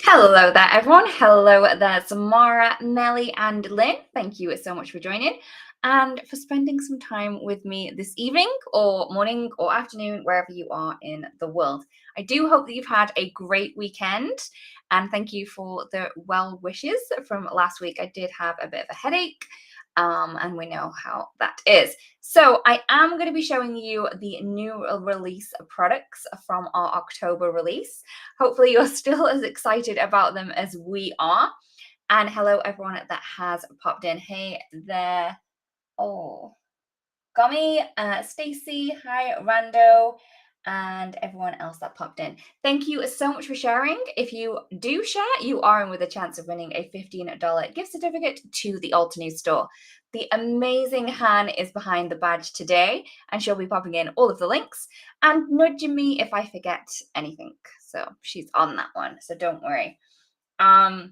Hello there, everyone. Hello there, Samara, Melly, and Lynn. Thank you so much for joining and for spending some time with me this evening or morning or afternoon, wherever you are in the world. I do hope that you've had a great weekend, and thank you for the well wishes from last week. I did have a bit of a headache, and we know how that is. So I am going to be showing you the new release products from our October release. Hopefully you're still as excited about them as we are. And hello everyone that has popped in. Hey there. Oh, Gummy, Stacy, hi Rando, and everyone else that popped in. Thank you so much for sharing. If you do share, you are in with a chance of winning a $15 gift certificate to the Alta News store. The amazing Han is behind the badge today, and she'll be popping in all of the links and nudging me if I forget anything. So she's on that one, so don't worry. Han's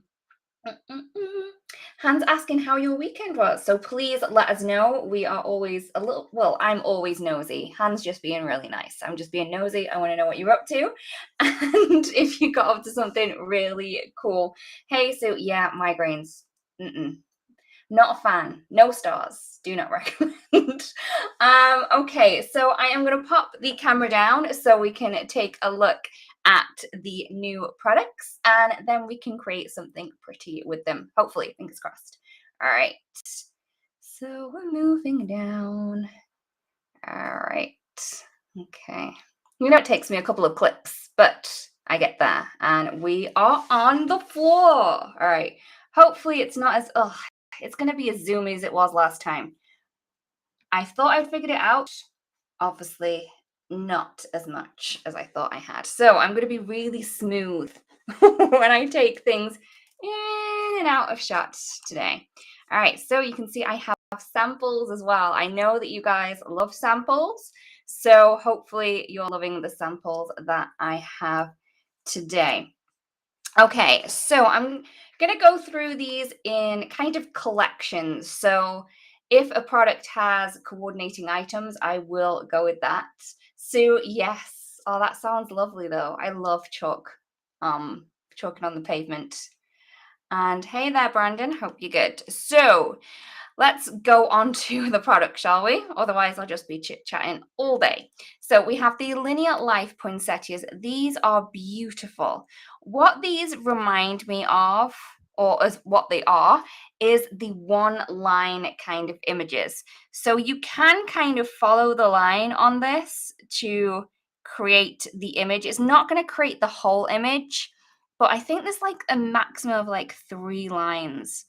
asking how your weekend was, so please let us know. We are always a little, well, I'm always nosy. Han's just being really nice. I'm just being nosy. I want to know what you're up to and if you got up to something really cool. Hey, so yeah, migraines. Not a fan. No stars. Do not recommend. Okay, so I am going to pop the camera down so we can take a look at the new products, and then we can create something pretty with them. Hopefully, fingers crossed. All right. So we're moving down. All right. Okay. You know, it takes me a couple of clicks, but I get there, and we are on the floor. All right. Hopefully, it's not as it's going to be as zoomy as it was last time. I thought I'd figured it out. Obviously, not as much as I thought I had. So I'm going to be really smooth when I take things in and out of shots today. All right, so you can see I have samples as well. I know that you guys love samples, so hopefully you're loving the samples that I have today. Okay, so I'm going to go through these in kind of collections. So if a product has coordinating items, I will go with that. So yes, oh, that sounds lovely though. I love chalk, chalking on the pavement. And hey there, Brandon, hope you're good. So let's go on to the product, shall we? Otherwise, I'll just be chit-chatting all day. So we have the Linear Life poinsettias. These are beautiful. What these remind me of, or as what they are, is the one-line kind of images. So you can kind of follow the line on this to create the image. It's not going to create the whole image, but I think there's like a maximum of like 3 lines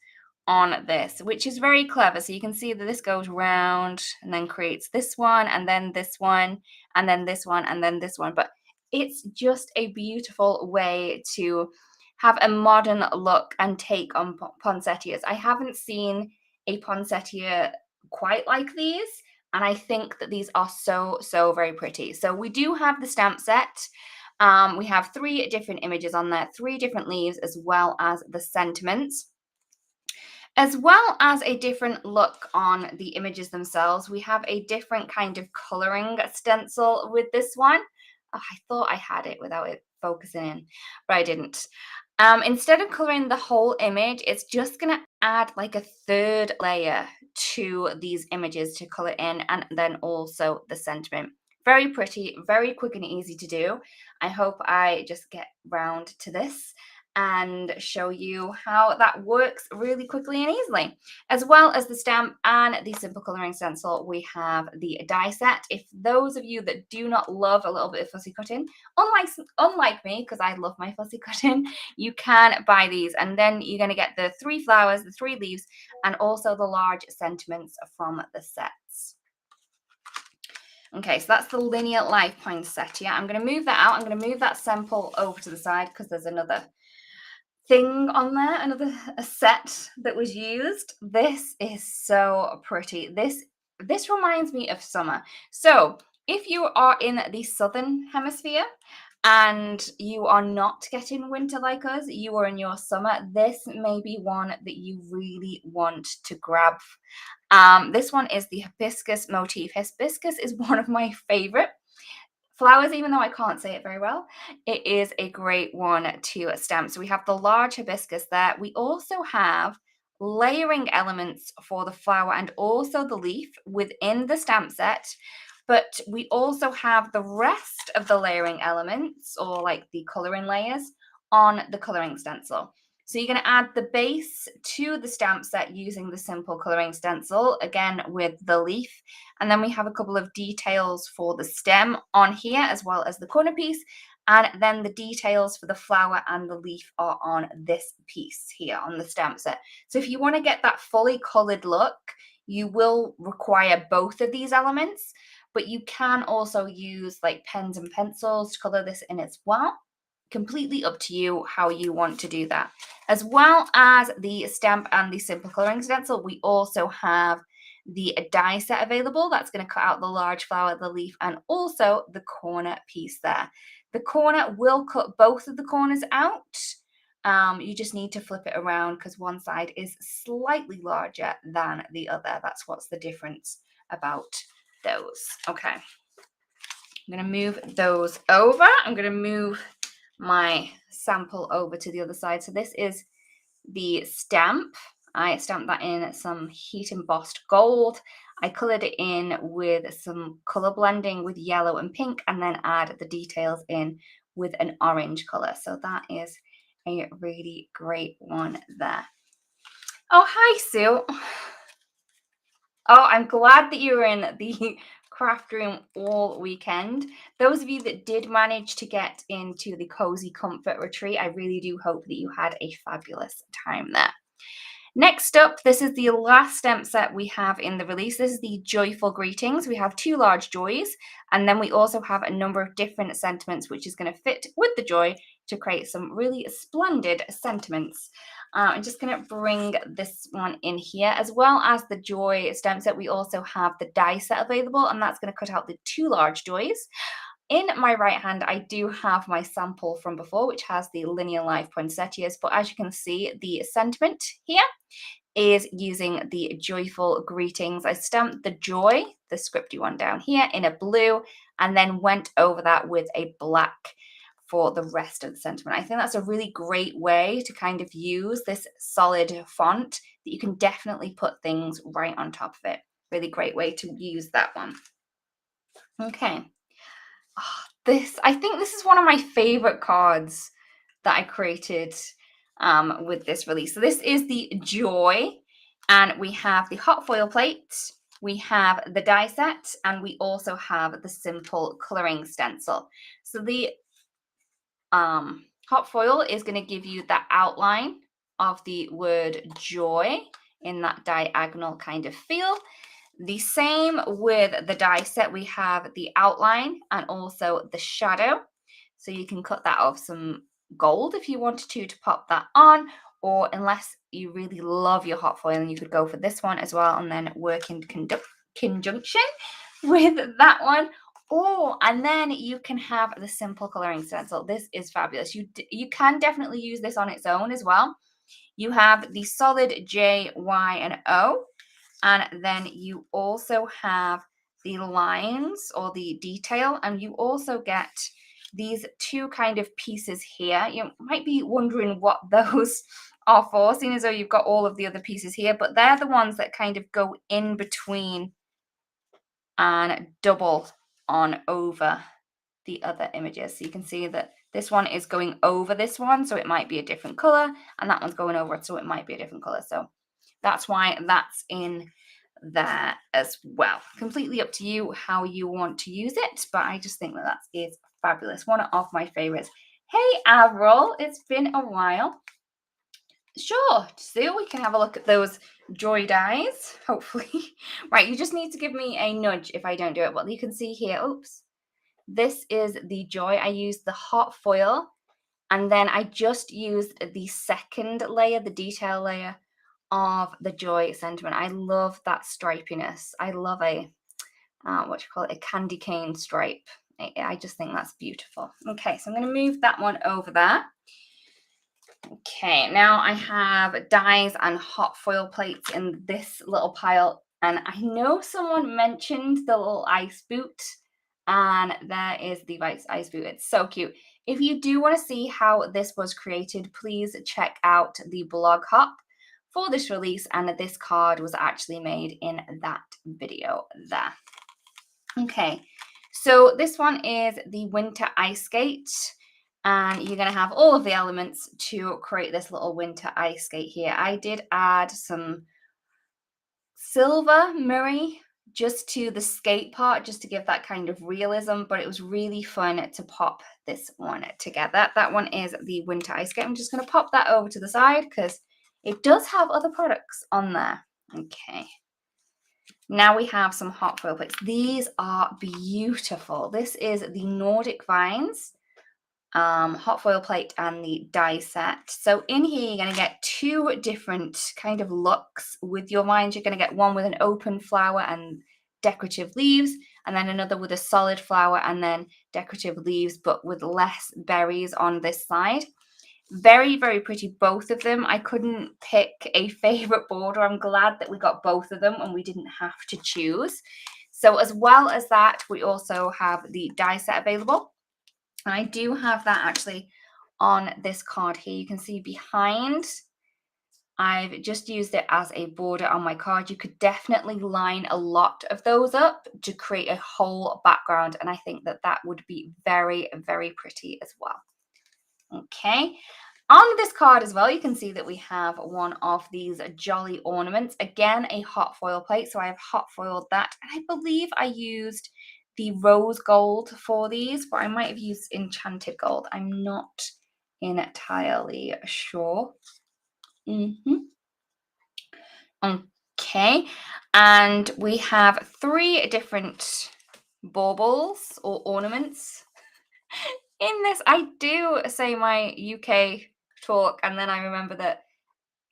on this, which is very clever. So you can see that this goes round and then creates this one, and then this one, and then this one, and then this one. But it's just a beautiful way to have a modern look and take on poinsettias. I haven't seen a poinsettia quite like these, and I think that these are so very pretty. So we do have the stamp set. We have 3 different images on there, 3 different leaves, as well as the sentiments. As well as a different look on the images themselves, we have a different kind of coloring stencil with this one. Oh, I thought I had it without it focusing in, but I didn't. Instead of coloring the whole image, it's just going to add like a third layer to these images to color in, and then also the sentiment. Very pretty, very quick and easy to do. I hope I just get round to this and show you how that works really quickly and easily. As well as the stamp and the simple coloring stencil, we have the die set. If those of you that do not love a little bit of fussy cutting, unlike me, because I love my fussy cutting, you can buy these, and then you're going to get the 3 flowers, the 3 leaves, and also the large sentiments from the sets. Okay, so that's the linear life poinsettia. I'm going to move that out. I'm going to move that sample over to the side because there's another thing on there, a set that was used. This is so pretty. This reminds me of summer. So if you are in the southern hemisphere and you are not getting winter like us, you are in your summer, this may be one that you really want to grab. This one is the hibiscus motif. Hibiscus is one of my favorite flowers, even though I can't say it very well. It is a great one to stamp. So we have the large hibiscus there. We also have layering elements for the flower and also the leaf within the stamp set. But we also have the rest of the layering elements, or like the coloring layers, on the coloring stencil. So you're going to add the base to the stamp set using the simple coloring stencil, again with the leaf. And then we have a couple of details for the stem on here, as well as the corner piece. And then the details for the flower and the leaf are on this piece here on the stamp set. So if you want to get that fully colored look, you will require both of these elements, but you can also use like pens and pencils to color this in as well. Completely up to you how you want to do that. As well as the stamp and the simple coloring stencil, we also have the die set available. That's going to cut out the large flower, the leaf, and also the corner piece there. The corner will cut both of the corners out. You just need to flip it around because one side is slightly larger than the other. That's what's the difference about those. Okay. I'm going to move those over. I'm going to move my sample over to the other side. So this is the stamp. I stamped that in some heat embossed gold. I colored it in with some color blending with yellow and pink, and then add the details in with an orange color. So that is a really great one there. Oh, hi, Sue. Oh, I'm glad that you were in the craft room all weekend. Those of you that did manage to get into the cozy comfort retreat, I really do hope that you had a fabulous time there. Next up, this is the last stamp set we have in the release. This is the Joyful Greetings. We have 2 large joys, and then we also have a number of different sentiments, which is going to fit with the joy to create some really splendid sentiments. I'm just going to bring this one in here. As well as the joy stamp set, we also have the die set available, and that's going to cut out the 2 large joys. In my right hand, I do have my sample from before, which has the linear life poinsettias, but as you can see, the sentiment here is using the Joyful Greetings. I stamped the joy, the scripty one down here, in a blue, and then went over that with a black for the rest of the sentiment. I think that's a really great way to kind of use this solid font that you can definitely put things right on top of it. Really great way to use that one. Okay. I think this is one of my favorite cards that I created with this release. So this is the Joy, and we have the hot foil plate, we have the die set, and we also have the simple coloring stencil. So the hot foil is going to give you that outline of the word joy in that diagonal kind of feel. The same with the die set, we have the outline and also the shadow. So you can cut that off some gold if you wanted to pop that on, or unless you really love your hot foil, and you could go for this one as well and then work in conjunction with that one. Oh, and then you can have the simple coloring stencil. This is fabulous. You can definitely use this on its own as well. You have the solid J, Y, and O. And then you also have the lines or the detail, and you also get these two kind of pieces here. You might be wondering what those are for, seeing as though you've got all of the other pieces here, but they're the ones that kind of go in between and double on over the other images. So you can see that this one is going over this one, so it might be a different color, and that one's going over it, so it might be a different color. So that's why that's in there as well. Completely up to you how you want to use it, but I just think that that is fabulous. One of my favorites. Hey, Avril, it's been a while. Sure, Sue, we can have a look at those joy dies, hopefully. Right, you just need to give me a nudge if I don't do it. But you can see here, oops, this is the joy. I used the hot foil, and then I just used the second layer, the detail layer of the joy sentiment. I love that stripiness. I love a, what you call it, a candy cane stripe. I just think that's beautiful. Okay, so I'm going to move that one over there. Okay, now I have dies and hot foil plates in this little pile, and I know someone mentioned the little ice boot, and there is the ice boot. It's so cute. If you do want to see how this was created, please check out the blog hop for this release, and this card was actually made in that video there. Okay, so this one is the winter ice skate. And you're going to have all of the elements to create this little winter ice skate here. I did add some silver mirror just to the skate part, just to give that kind of realism, but it was really fun to pop this one together. That one is the winter ice skate. I'm just going to pop that over to the side because it does have other products on there. Okay. Now we have some hot foil plates. These are beautiful. This is the Nordic Vines hot foil plate and the die set. So in here, you're going to get two different kind of looks with your vines. You're going to get one with an open flower and decorative leaves, and then another with a solid flower and then decorative leaves, but with less berries on this side. Very, very pretty, both of them. I couldn't pick a favorite border. I'm glad that we got both of them and we didn't have to choose. So as well as that, we also have the die set available. And I do have that actually on this card here. You can see behind, I've just used it as a border on my card. You could definitely line a lot of those up to create a whole background. And I think that that would be very, very pretty as well. Okay. On this card as well, you can see that we have one of these jolly ornaments. Again, a hot foil plate. So I have hot foiled that. And I believe I used the rose gold for these, but I might have used enchanted gold. I'm not entirely sure. Okay, and we have three different baubles or ornaments in this. I do say my UK talk, and then I remember that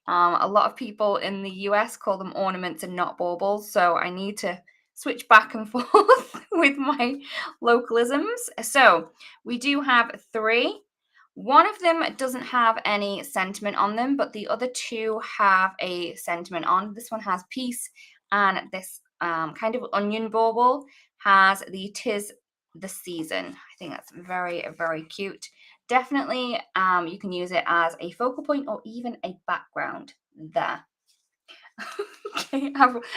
a lot of people in the US call them ornaments and not baubles, so I need to switch back and forth with my localisms. So we do have three. One of them doesn't have any sentiment on them, but the other two have a sentiment on. This one has peace, and this kind of onion bauble has the "'Tis the Season." I think that's very, very cute. Definitely, you can use it as a focal point or even a background there. Okay,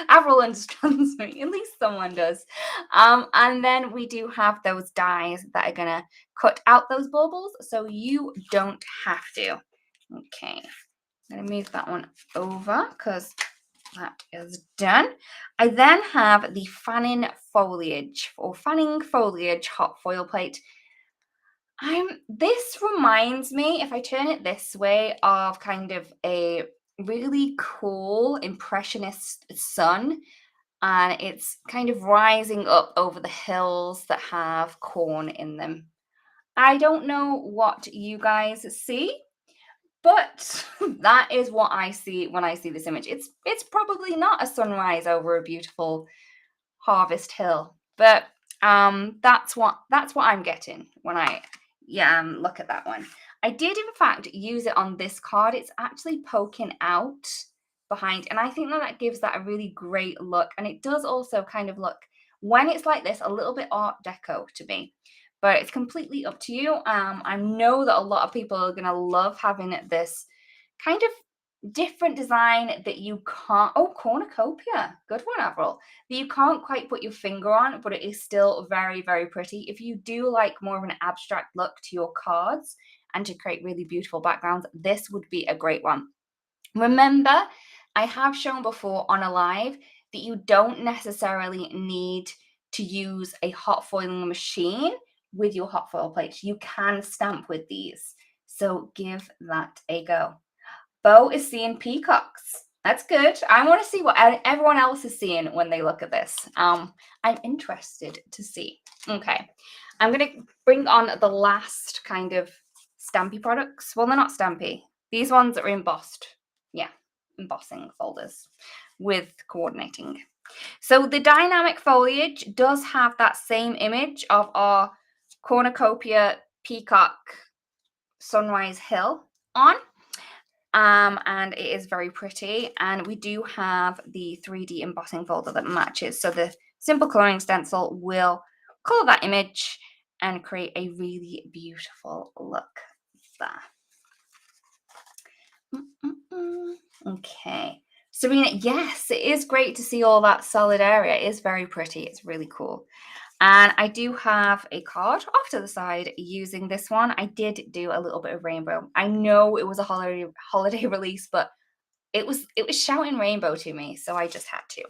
Avril understands me. At least someone does. And then we do have those dies that are going to cut out those baubles, so you don't have to. Okay, I'm going to move that one over because that is done. I then have the fanning foliage hot foil plate. This reminds me, if I turn it this way, of kind of a really cool impressionist sun, and it's kind of rising up over the hills that have corn in them. I don't know what you guys see, but that is what I see when I see this image. It's probably not a sunrise over a beautiful harvest hill, but that's what I'm getting when I look at that one. I did in fact use it on this card. It's actually poking out behind, and I think that gives that a really great look, and it does also kind of look, when it's like this, a little bit art deco to me. but it's completely up to you. I know that a lot of people are going to love having this kind of different design that you can't, oh, cornucopia, good one, Avril, that you can't quite put your finger on, but it is still very, very pretty. If you do like more of an abstract look to your cards and to create really beautiful backgrounds, this would be a great one. Remember, I have shown before on a live that you don't necessarily need to use a hot foiling machine with your hot foil plates. You can stamp with these. So give that a go. Bo is seeing peacocks. That's good. I want to see what everyone else is seeing when they look at this. I'm interested to see. Okay. I'm going to bring on the last kind of stampy products. Well, they're not stampy. These ones are embossed. Yeah, embossing folders with coordinating. So the dynamic foliage does have that same image of our cornucopia peacock sunrise hill on. And it is very pretty. And we do have the 3D embossing folder that matches. So the simple coloring stencil will color that image and create a really beautiful look there. Okay. Serena, yes, it is great to see all that solid area. It is very pretty. It's really cool. And I do have a card off to the side using this one. I did do a little bit of rainbow. I know it was a holiday release, but it was shouting rainbow to me, so I just had to.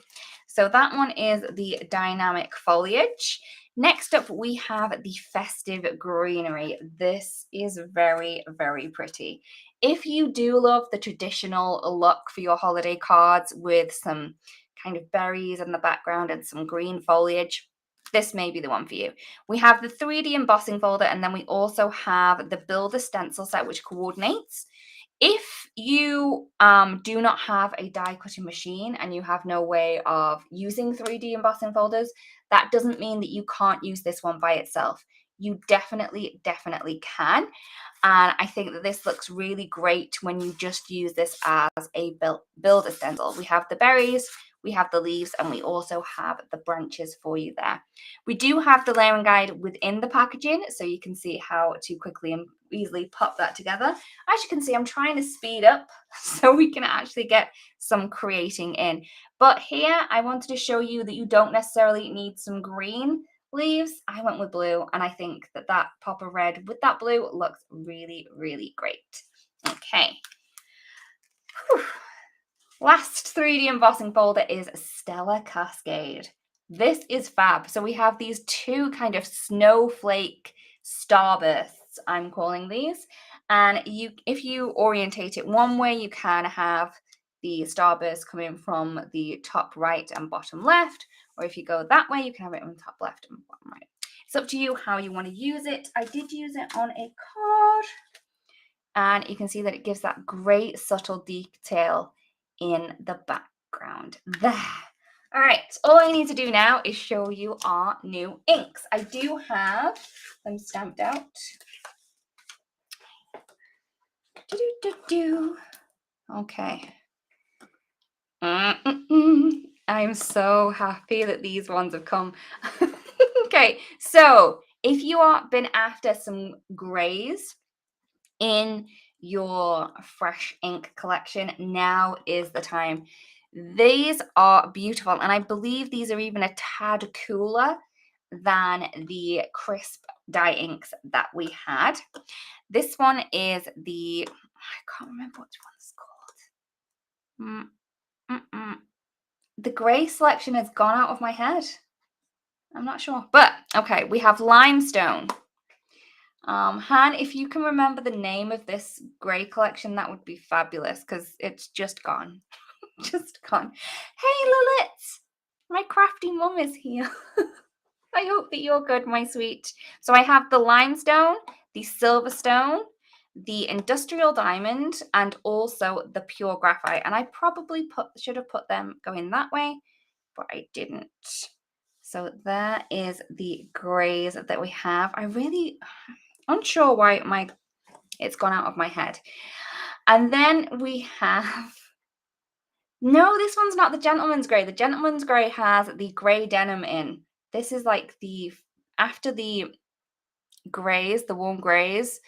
So that one is the dynamic foliage. Next up, we have the festive greenery. This is very, very pretty. If you do love the traditional look for your holiday cards with some kind of berries in the background and some green foliage, this may be the one for you. We have the 3D embossing folder, and then we also have the builder stencil set, which coordinates. If you do not have a die cutting machine and you have no way of using 3D embossing folders, that doesn't mean that you can't use this one by itself. You definitely can. And I think that this looks really great when you just use this as a builder stencil. We have the berries, we have the leaves, and we also have the branches for you there. We do have the layering guide within the packaging, so you can see how to quickly and easily pop that together. As you can see, I'm trying to speed up so we can actually get some creating in. But here, I wanted to show you that you don't necessarily need some green leaves. I went with blue, and I think that that pop of red with that blue looks really, really great. Okay. Whew. Last 3D embossing folder is Stellar Cascade. This is fab. So we have these two kind of snowflake starbursts, I'm calling these. And if you orientate it one way, you can have the starburst coming from the top right and bottom left. Or if you go that way, you can have it on top left and bottom right. It's up to you how you want to use it. I did use it on a card. And you can see that it gives that great subtle detail in the background there. All right, all I need to do now is show you our new inks. I do have them stamped out. Okay. I'm so happy that these ones have come. Okay, so if you are been after some grays in your fresh ink collection, now is the time. These are beautiful, and I believe these are even a tad cooler than the crisp dye inks that we had. This one is the, I can't remember which one it's called. The gray selection has gone out of my head. I'm not sure, but okay, we have limestone. Han, if you can remember the name of this grey collection, that would be fabulous, because it's just gone. Just gone. Hey, Lilith! My crafty mum is here. I hope that you're good, my sweet. So I have the limestone, the silverstone, the industrial diamond, and also the pure graphite. And I probably should have put them going that way, but I didn't. So there is the greys that we have. I really unsure why it's gone out of my head. And then we have, no, this one's not the gentleman's grey. The gentleman's grey has the grey denim in. This is like after the grays, the warm grays.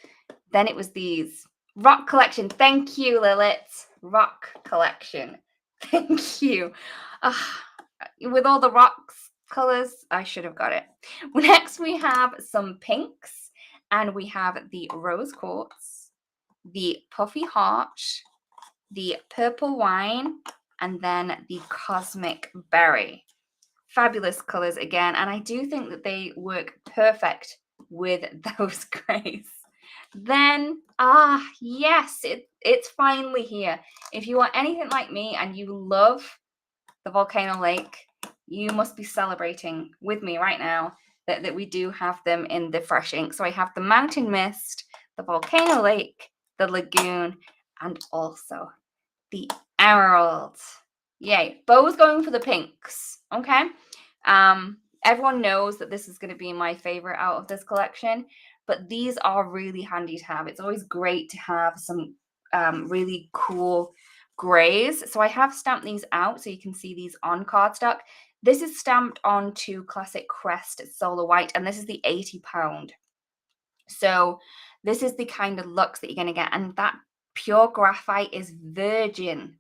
Then it was these. Rock collection. Thank you, Lilith. Rock collection. Thank you. With all the rocks colors, I should have got it. Next, we have some pinks, and we have the rose quartz, the puffy heart, the purple wine, and then the cosmic berry. Fabulous colors again, and I do think that they work perfect with those grays. Then, yes, it's finally here. If you are anything like me and you love the volcano lake, you must be celebrating with me right now that we do have them in the fresh ink. So I have the mountain mist, the volcano lake, the lagoon, and also the emerald. Yay. Bo's going for the pinks. Okay. Everyone knows that this is going to be my favorite out of this collection, but these are really handy to have. It's always great to have some really cool grays. So I have stamped these out so you can see these on cardstock. This is stamped onto Classic Crest Solar White, and this is the 80 pound. So this is the kind of looks that you're going to get, and that pure graphite is virgin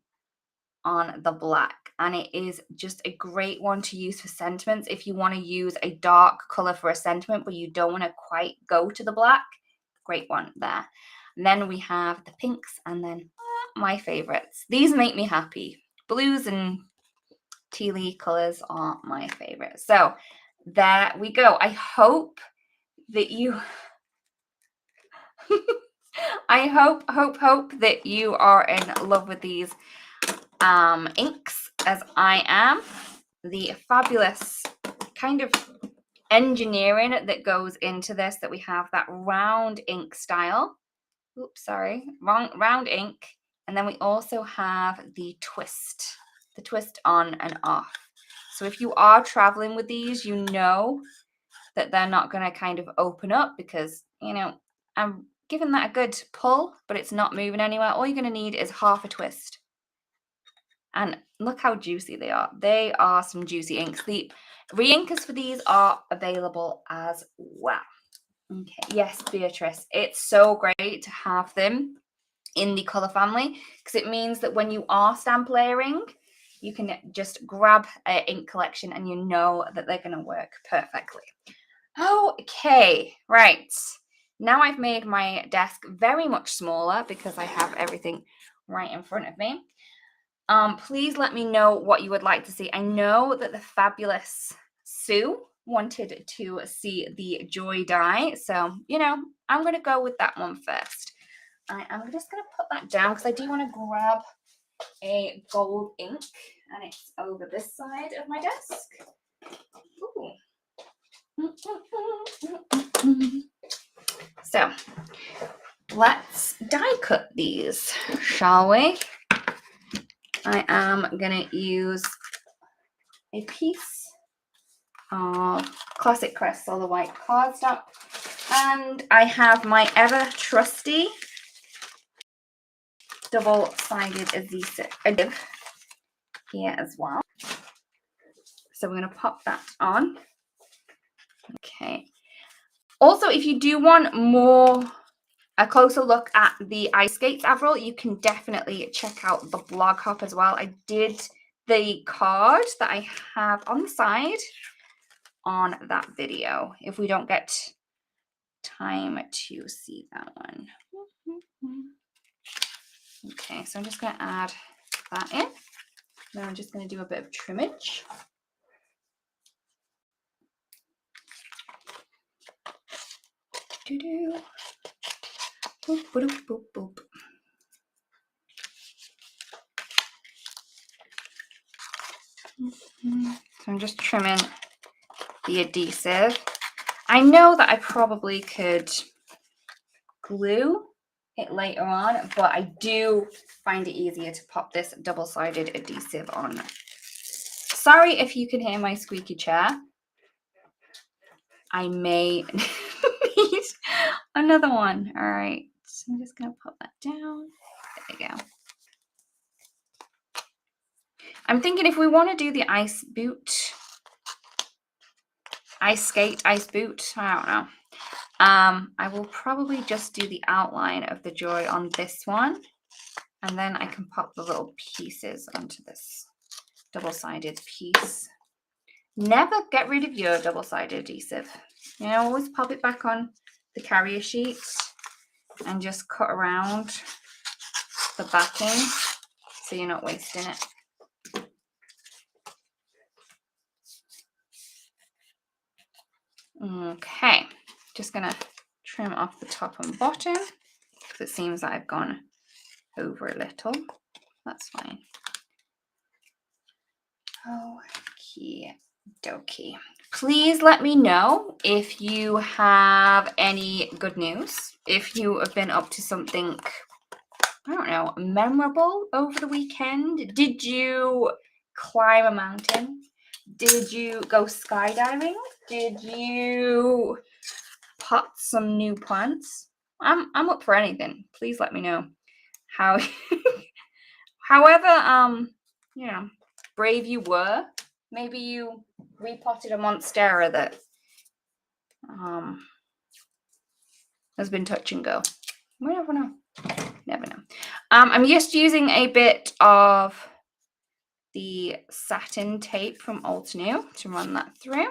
on the black, and it is just a great one to use for sentiments. If you want to use a dark color for a sentiment but you don't want to quite go to the black, great one there. And then we have the pinks, and then my favorites. These make me happy. Blues and tealy colors are my favorite. So there we go. I hope that you I hope that you are in love with these inks as I am. The fabulous kind of engineering that goes into this, that we have that round ink style. Oops, sorry, round ink. And then we also have the twist on and off. So if you are traveling with these, you know that they're not going to kind of open up because, you know, I'm giving that a good pull, but it's not moving anywhere. All you're going to need is half a twist. And look how juicy they are. They are some juicy inks. The re-inkers for these are available as well. Okay, yes, Beatrice. It's so great to have them in the color family because it means that when you are stamp layering, you can just grab an ink collection and you know that they're going to work perfectly. Okay, right. Now I've made my desk very much smaller because I have everything right in front of me. Please let me know what you would like to see. I know that the fabulous Sue wanted to see the Joy die. So, you know, I'm going to go with that one first. I'm just going to put that down because I do want to grab a gold ink, and it's over this side of my desk. Ooh. So let's die cut these, shall we? I am going to use a piece of Classic Crest Solar White cardstock, and I have my ever trusty double-sided adhesive here as well. So we're going to pop that on. Okay. Also, if you do want a closer look at the ice skates, Avril, you can definitely check out the blog hop as well. I did the card that I have on the side on that video if we don't get time to see that one. Okay, so I'm just going to add that in. Then I'm just going to do a bit of trimmage. Boop, boop, boop, boop. So I'm just trimming the adhesive. I know that I probably could glue it later on, but I do find it easier to pop this double-sided adhesive on. Sorry if you can hear my squeaky chair. I may need another one. All right, so I'm just gonna pop that down. There you go. I'm thinking if we want to do the ice boot, ice skate, ice boot, I don't know. I will probably just do the outline of the joy on this one, and then I can pop the little pieces onto this double-sided piece. Never get rid of your double-sided adhesive. You know, always pop it back on the carrier sheet and just cut around the backing so you're not wasting it. Okay, just gonna trim off the top and bottom because it seems that I've gone over a little. That's fine. Okie dokie. Please let me know if you have any good news, if you have been up to something, I don't know, memorable over the weekend. Did you climb a mountain? Did you go skydiving? Did you pot some new plants? I'm up for anything. Please let me know how however you know, brave you were. Maybe you repotted a monstera that has been touch and go. We never know. Never know. I'm just using a bit of the satin tape from Old New to run that through.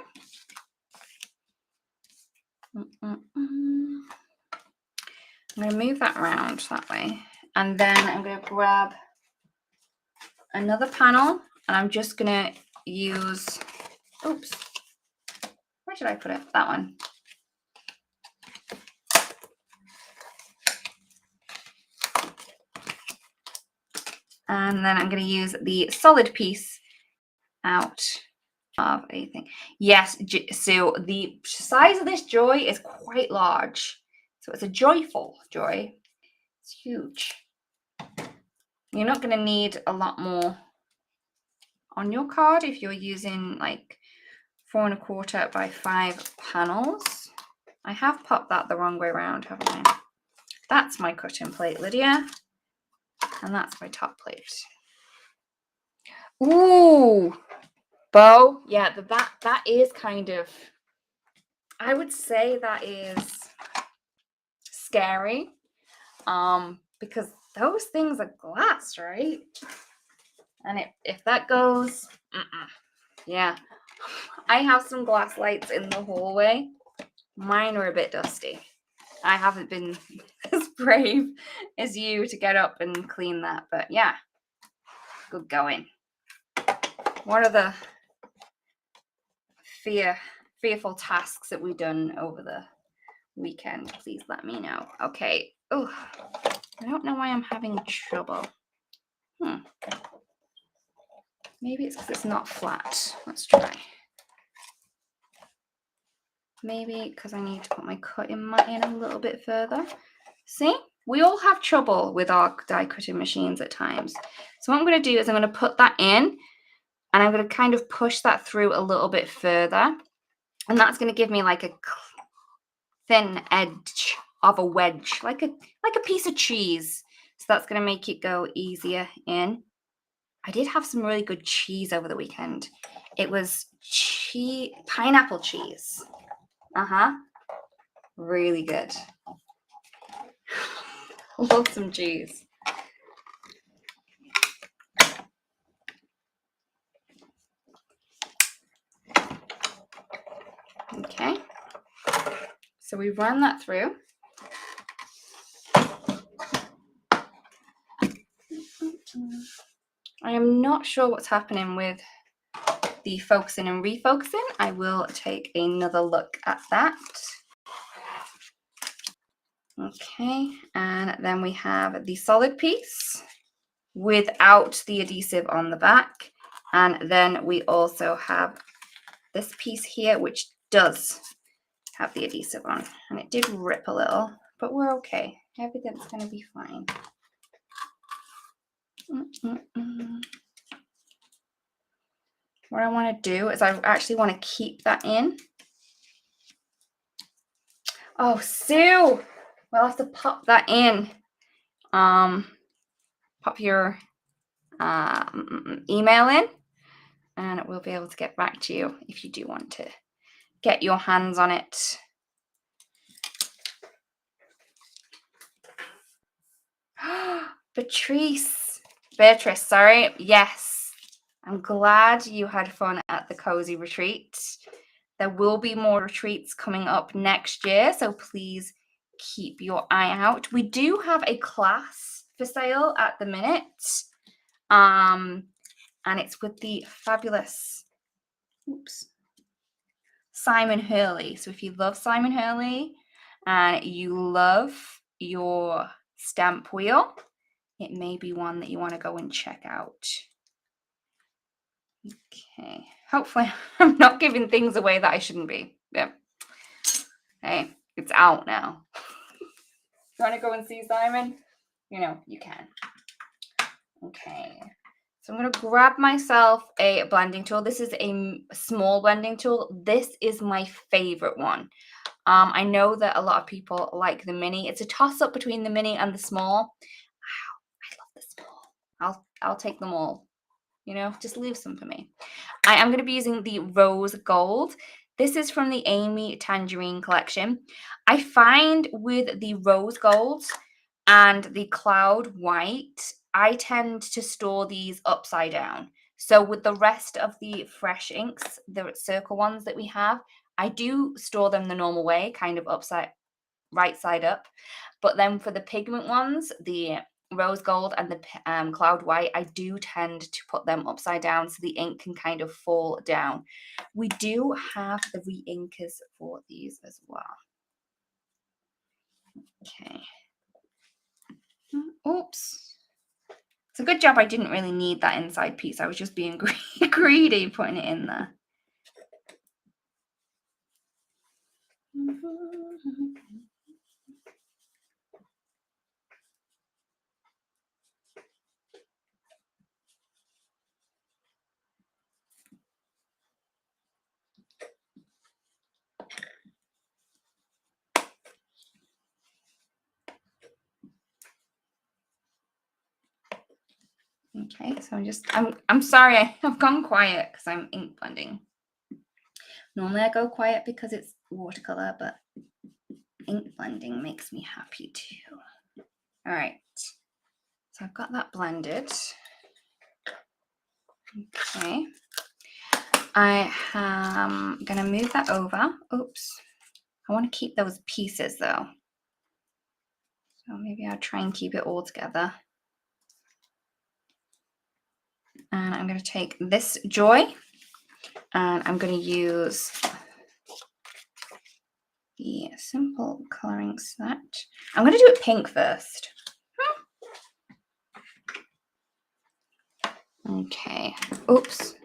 I'm going to move that around that way, and then I'm going to grab another panel, and I'm just going to use, oops, where should I put it? That one. And then I'm going to use the solid piece out of a thing. Yes, so the size of this joy is quite large. So it's a joyful joy. It's huge. You're not going to need a lot more on your card if you're using like 4 1/4 by 5 panels. I have popped that the wrong way around, haven't I? That's my cutting plate, Lydia. And that's my top plate. Ooh, bow. Yeah, that is kind of, I would say that is scary. Because those things are glass, right? And if that goes, yeah. I have some glass lights in the hallway. Mine are a bit dusty. I haven't been as brave as you to get up and clean that, but yeah, good going. What are the fearful tasks that we've done over the weekend? Please let me know. Okay. Oh, I don't know why I'm having trouble. Maybe it's because it's not flat. Let's try. Maybe because I need to put my cutting mat in a little bit further. See? We all have trouble with our die cutting machines at times. So what I'm going to do is I'm going to put that in, and I'm going to kind of push that through a little bit further. And that's going to give me like a thin edge of a wedge, like a piece of cheese. So that's going to make it go easier in. I did have some really good cheese over the weekend. It was pineapple cheese. Really good. Love some cheese. Okay. So we run that through. I am not sure what's happening with the focusing and refocusing. I will take another look at that. Okay, and then we have the solid piece without the adhesive on the back. And then we also have this piece here, which does have the adhesive on. And it did rip a little, but we're okay. Everything's going to be fine. What I want to do is I actually want to keep that in. Oh, Sue! We'll have to pop that in. Pop your email in, and we'll be able to get back to you if you do want to get your hands on it. Beatrice, sorry. Yes. I'm glad you had fun at the cozy retreat. There will be more retreats coming up next year, so please keep your eye out. We do have a class for sale at the minute. And it's with the fabulous Simon Hurley. So if you love Simon Hurley and you love your stamp wheel, it may be one that you want to go and check out. Okay, hopefully I'm not giving things away that I shouldn't be. Yeah. Hey, it's out now. You want to go and see Simon? You know, you can. Okay. So I'm going to grab myself a blending tool. This is a small blending tool. This is my favorite one. I know that a lot of people like the mini. It's a toss-up between the mini and the small. I love the small. I'll take them all. You know, just leave some for me. I am going to be using the rose gold. This is from the Amy Tangerine collection. I find with the rose gold and the cloud white, I tend to store these upside down. So with the rest of the fresh inks, the circle ones that we have, I do store them the normal way, kind of right side up. But then for the pigment ones, the rose gold and the cloud white, I do tend to put them upside down so the ink can kind of fall down. We do have the re-inkers for these as well. Okay. Oops. It's a good job I didn't really need that inside piece. I was just being greedy putting it in there. Okay, so I'm sorry, I've gone quiet because I'm ink blending. Normally I go quiet because it's watercolor, but ink blending makes me happy too. All right, so I've got that blended. Okay, I am gonna move that over. Oops, I want to keep those pieces though. So maybe I'll try and keep it all together. And I'm going to take this Joy and I'm going to use the simple coloring set. I'm going to do it pink first. Okay, oops.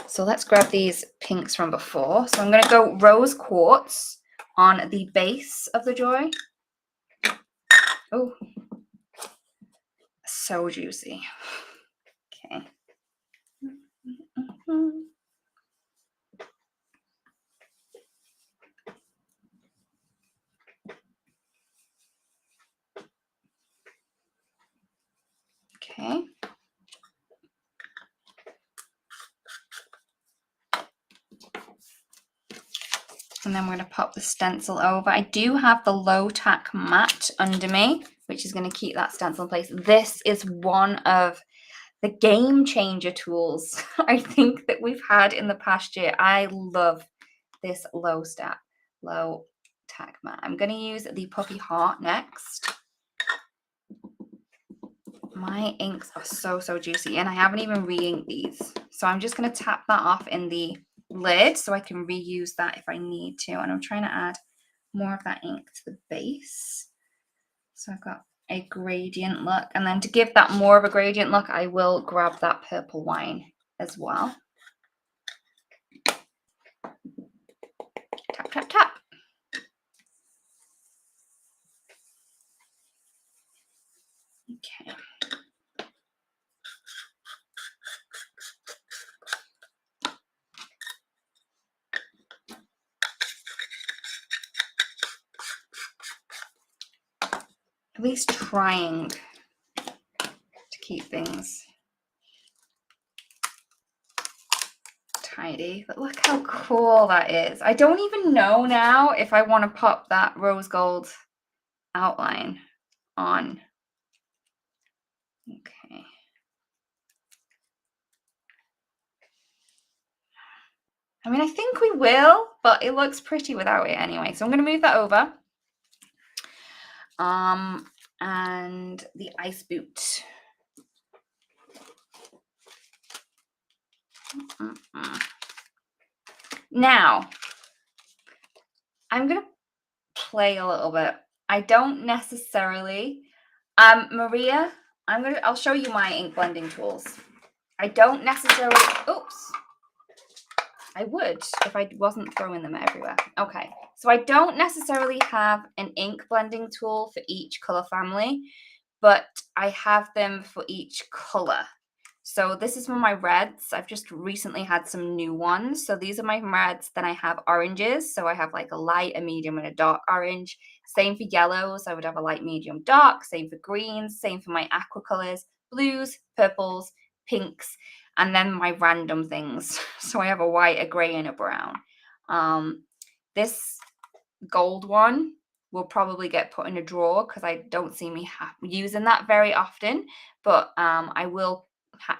So let's grab these pinks from before. So I'm going to go rose quartz on the base of the Joy. Oh, so juicy. Okay. Okay. And then we're going to pop the stencil over. I do have the low tack matte under me, which is going to keep that stencil in place. This is one of the game changer tools I think that we've had in the past year. I love this low tack matte. I'm going to use the Puppy Heart next. My inks are so juicy and I haven't even re-inked these. So I'm just going to tap that off in the lid so I can reuse that if I need to. And I'm trying to add more of that ink to the base. So I've got a gradient look. And then to give that more of a gradient look, I will grab that purple wine as well. Tap, tap, tap. Okay. At least trying to keep things tidy, but look how cool that is. I don't even know now if I want to pop that rose gold outline on Okay. I mean, I think we will, but it looks pretty without it anyway. So I'm going to move that over. And the ice boot. Now, I'm going to play a little bit. I don't necessarily, Maria, I'll show you my ink blending tools. I don't necessarily, oops. I would if I wasn't throwing them everywhere. Okay, so I don't necessarily have an ink blending tool for each color family, but I have them for each color. So this is for my reds. I've just recently had some new ones. So these are my reds. Then I have oranges. So I have like a light, a medium, and a dark orange. Same for yellows. I would have a light, medium, dark. Same for greens. Same for my aqua colors, blues, purples, pinks, and then my random things. So I have a white, a gray, and a brown. This gold one will probably get put in a drawer because I don't see me using that very often, but I will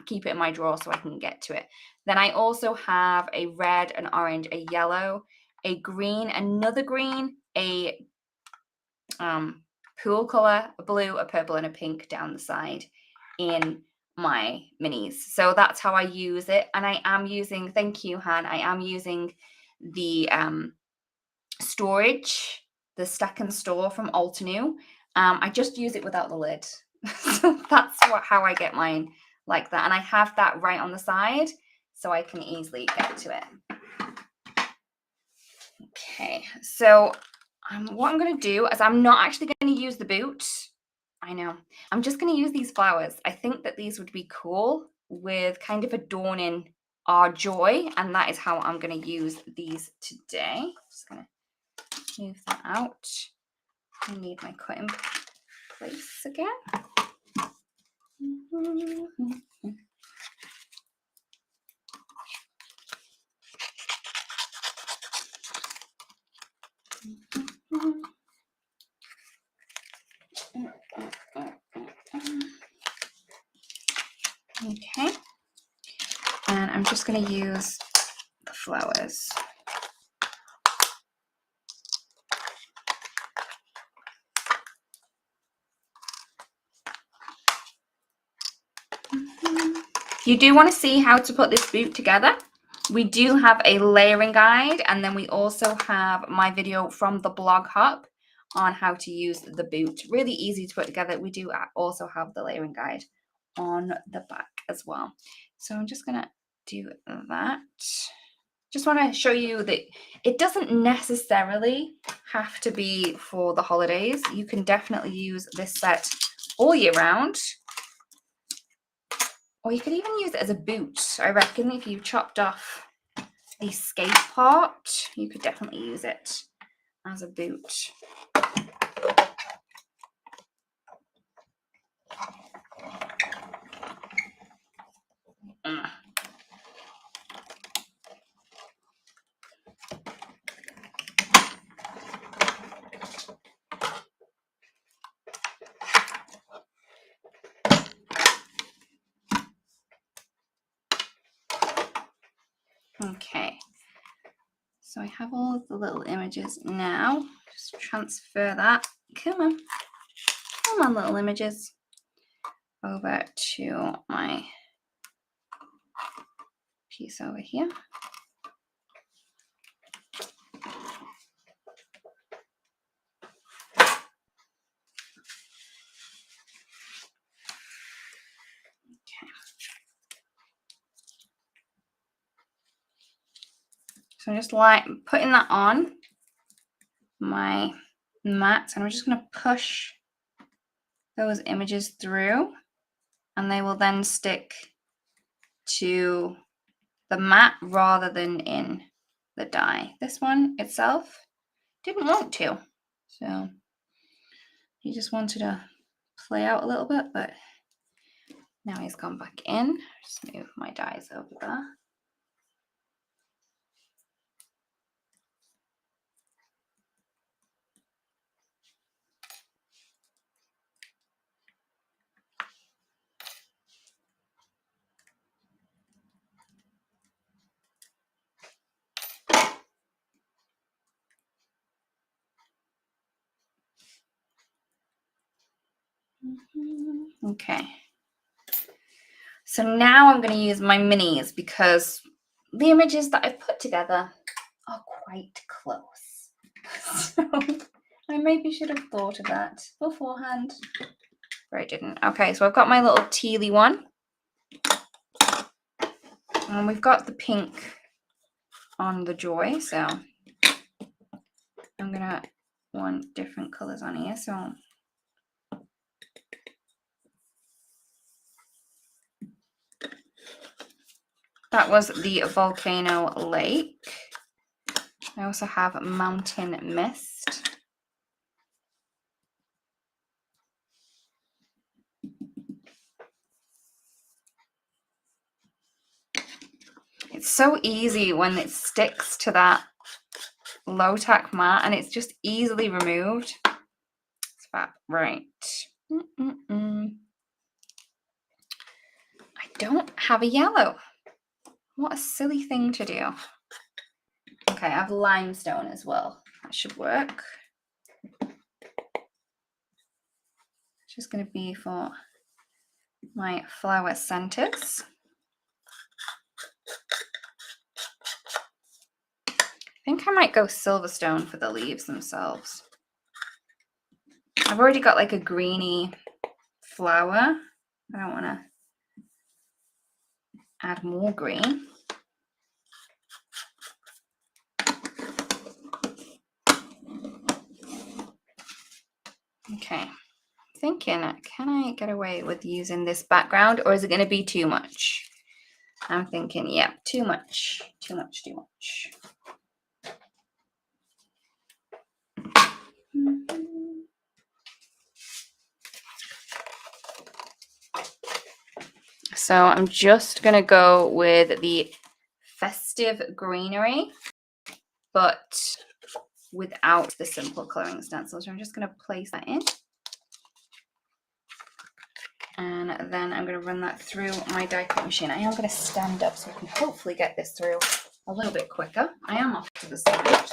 keep it in my drawer so I can get to it. Then I also have a red, an orange, a yellow, a green, another green, a pool color, a blue, a purple, and a pink down the side in my minis. So that's how I use it. And I am using, thank you, Han, I am using the storage, the Stack and Store from Altenew. I just use it without the lid. So that's how I get mine like that. And I have that right on the side so I can easily get to it. Okay, so what I'm going to do is I'm not actually going to use the boot. I know. I'm just going to use these flowers. I think that these would be cool with kind of adorning our joy. And that is how I'm going to use these today. Just going to move that out. I need my cutting place again. Okay. And I'm just going to use the flowers. You do want to see how to put this boot together. We do have a layering guide, and then we also have my video from the blog hub on how to use the boot. Really easy to put together. We do also have the layering guide on the back as well. So I'm just going to do that. Just want to show you that it doesn't necessarily have to be for the holidays. You can definitely use this set all year round. Or you could even use it as a boot. I reckon if you chopped off the skate part, you could definitely use it as a boot. Okay, so I have all of the little images now. Just transfer that. Come on, little images, over to my piece over here. So I'm just like putting that on my mat, and I'm just going to push those images through, and they will then stick to the mat rather than in the die. This one itself didn't want to, so he just wanted to play out a little bit, but now he's gone back in. Just move my dies over there. Okay. So now I'm going to use my minis because the images that I've put together are quite close. So I maybe should have thought of that beforehand, but I didn't. Okay, so I've got my little tealy one. And we've got the pink on the joy, so I'm going to want different colours on here. So that was the volcano lake. I also have mountain mist. It's so easy when it sticks to that low tack mat and it's just easily removed. It's fab. Right. I don't have a yellow. What a silly thing to do. Okay, I have limestone as well. That should work. It's just going to be for my flower centers. I think I might go silverstone for the leaves themselves. I've already got like a greeny flower. I don't want to add more green. Okay, thinking, can I get away with using this background or is it going to be too much? I'm thinking, yeah, too much. So I'm just going to go with the festive greenery, but without the simple colouring stencil. So I'm just going to place that in. And then I'm going to run that through my die cut machine. I am going to stand up so I can hopefully get this through a little bit quicker. I am off to the side.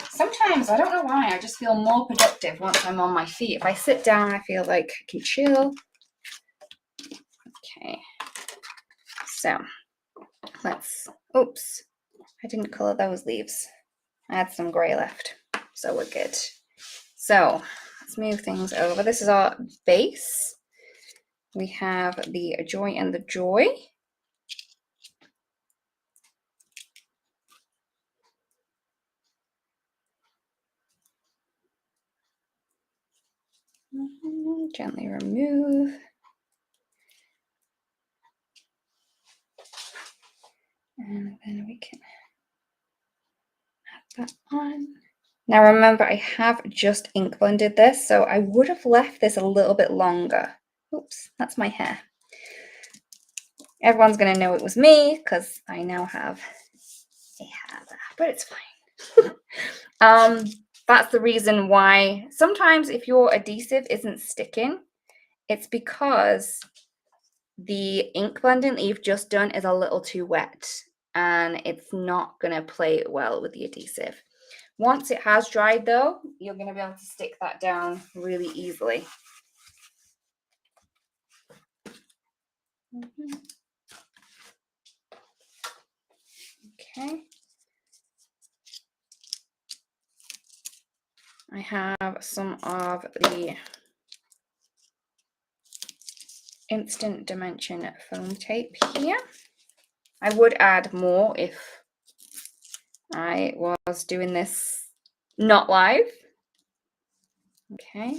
Sometimes, I don't know why, I just feel more productive once I'm on my feet. If I sit down, I feel like I can chill. Okay. So, oops, I didn't colour those leaves. I had some grey left, so we're good. So, let's move things over. This is our base. We have the joy and the joy. Gently remove. And then we can add that on. Now remember, I have just ink blended this, so I would have left this a little bit longer. Oops, that's my hair. Everyone's going to know it was me because I now have a hair there, but it's fine. That's the reason why sometimes if your adhesive isn't sticking, it's because the ink blending that you've just done is a little too wet and it's not going to play well with the adhesive. Once it has dried though, you're going to be able to stick that down really easily. Okay. I have some of the Instant Dimension foam tape here. I would add more if I was doing this not live. Okay.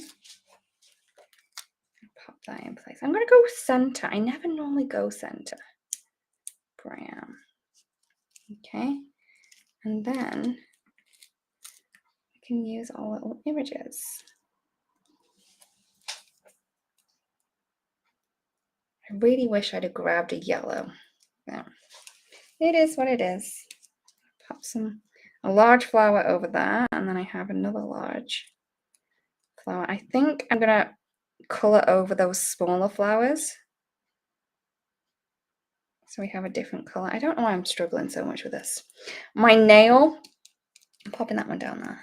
Pop that in place. I'm going to go center. I never normally go center. Brown. Okay. And then I can use all little images. I really wish I'd have grabbed a yellow. Yeah. It is what it is. Pop a large flower over that, and then I have another large flower. I think I'm gonna color over those smaller flowers so we have a different color. I don't know why I'm struggling so much with this. My nail I'm popping that one down there.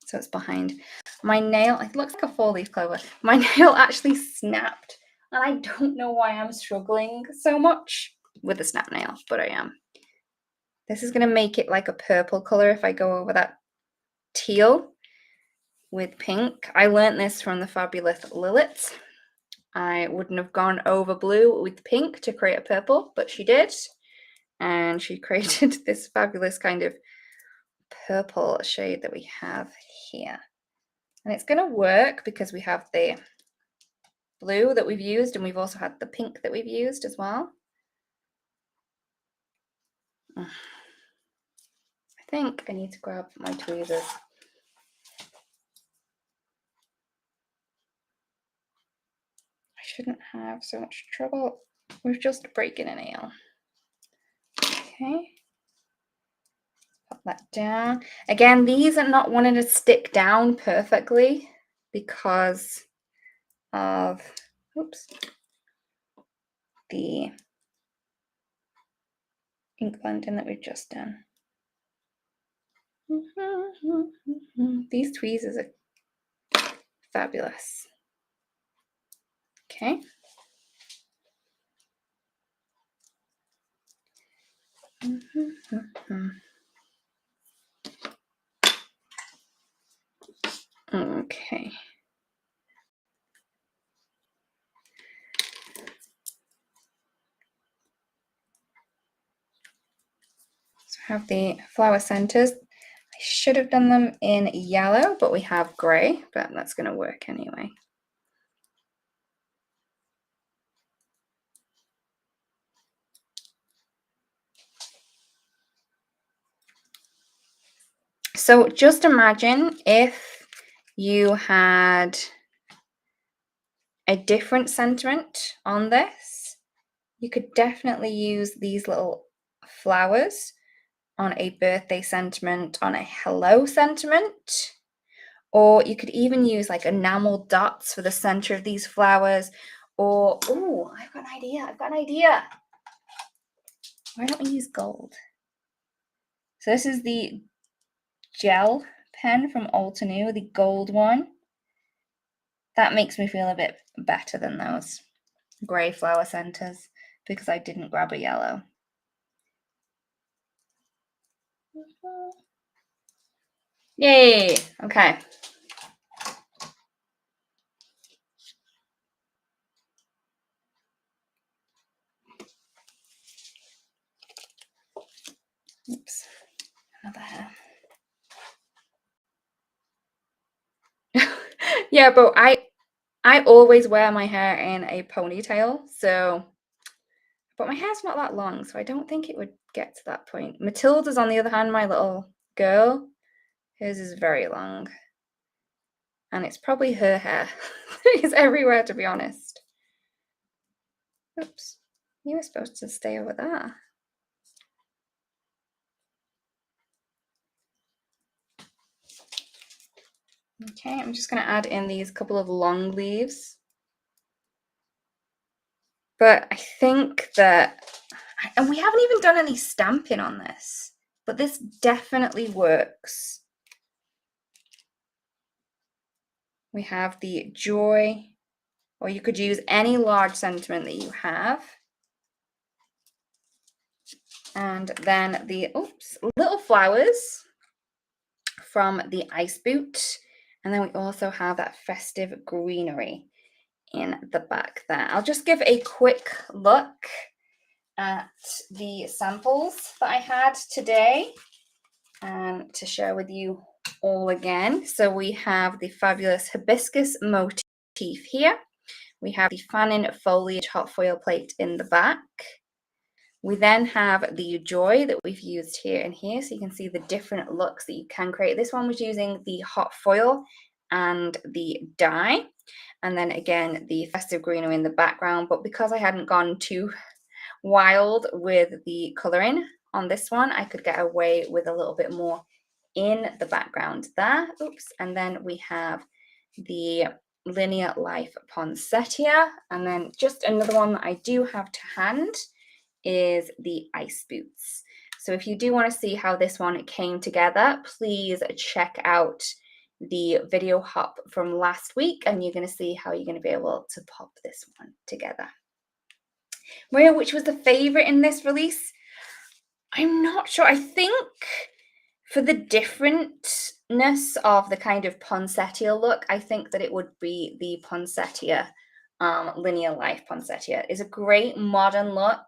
So it's behind. My nail, it looks like a 4-leaf clover. My nail actually snapped. And I don't know why I'm struggling so much with a snap nail, but I am. This is going to make it like a purple color if I go over that teal with pink. I learned this from the fabulous Lilith. I wouldn't have gone over blue with pink to create a purple, but she did. And she created this fabulous kind of purple shade that we have here. And it's going to work because we have the blue that we've used, and we've also had the pink that we've used as well. I think I need to grab my tweezers. I shouldn't have so much trouble with just breaking a nail. Okay. Pop that down. Again, these are not wanting to stick down perfectly because of, oops, the ink blending that we've just done. These tweezers are fabulous. Okay. Okay. So I have the flower centers. I should have done them in yellow, but we have gray, but that's going to work anyway. So just imagine if you had a different sentiment on this. You could definitely use these little flowers on a birthday sentiment, on a hello sentiment, or you could even use like enamel dots for the center of these flowers, or, oh, I've got an idea. Why don't we use gold? So this is the gel pen from Altenew, the gold one. That makes me feel a bit better than those grey flower centers because I didn't grab a yellow. Yay! Okay. Oops. Another hair. Yeah, but I always wear my hair in a ponytail, so, but my hair's not that long, so I don't think it would get to that point. Matilda's, on the other hand, my little girl, hers is very long. And it's probably her hair. It's everywhere, to be honest. Oops. You were supposed to stay over there. Okay, I'm just going to add in these couple of long leaves. But I think that, and we haven't even done any stamping on this, but this definitely works. We have the joy, or you could use any large sentiment that you have. And then the, oops, little flowers from the ice boot. And then we also have that festive greenery in the back there. I'll just give a quick look at the samples that I had today and to share with you all again. So we have the fabulous hibiscus motif here. We have the fanning foliage hot foil plate in the back. We then have the joy that we've used here and here, so you can see the different looks that you can create. This one was using the hot foil and the dye, and then again the festive greenery in the background. But because I hadn't gone too wild with the colouring on this one, I could get away with a little bit more in the background there. Oops. And then we have the linear life poinsettia, and then just another one that I do have to hand is the ice boots. So if you do want to see how this one came together, please check out the video hop from last week, and you're going to see how you're going to be able to pop this one together. Maria, which was the favorite in this release? I'm not sure. I think for the differentness of the kind of poinsettia look, I think that it would be the poinsettia, linear life poinsettia. It's a great modern look.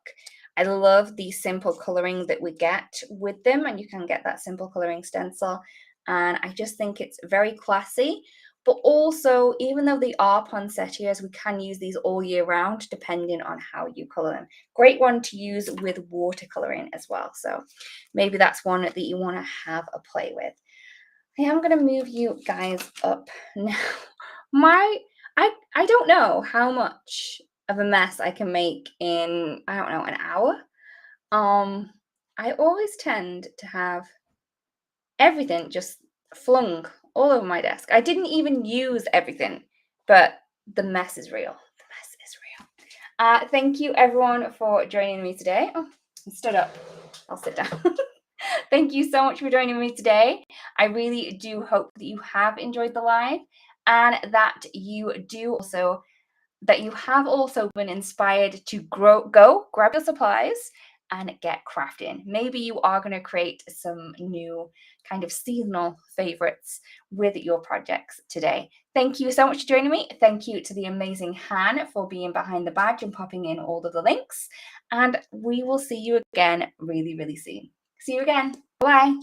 I love the simple coloring that we get with them, and you can get that simple coloring stencil. And I just think it's very classy. But also, even though they are poinsettias, we can use these all year round, depending on how you color them. Great one to use with watercoloring as well. So maybe that's one that you want to have a play with. I am going to move you guys up now. I don't know how much of a mess I can make in, I don't know, an hour. I always tend to have everything just flung all over my desk. I didn't even use everything, but the mess is real. The mess is real. Thank you everyone for joining me today. Oh, I stood up. I'll sit down. Thank you so much for joining me today. I really do hope that you have enjoyed the live, and that you have also been inspired to go grab your supplies and get crafting. Maybe you are going to create some new kind of seasonal favorites with your projects today. Thank you so much for joining me. Thank you to the amazing Han for being behind the badge and popping in all of the links. And we will see you again really, really soon. See you again. Bye.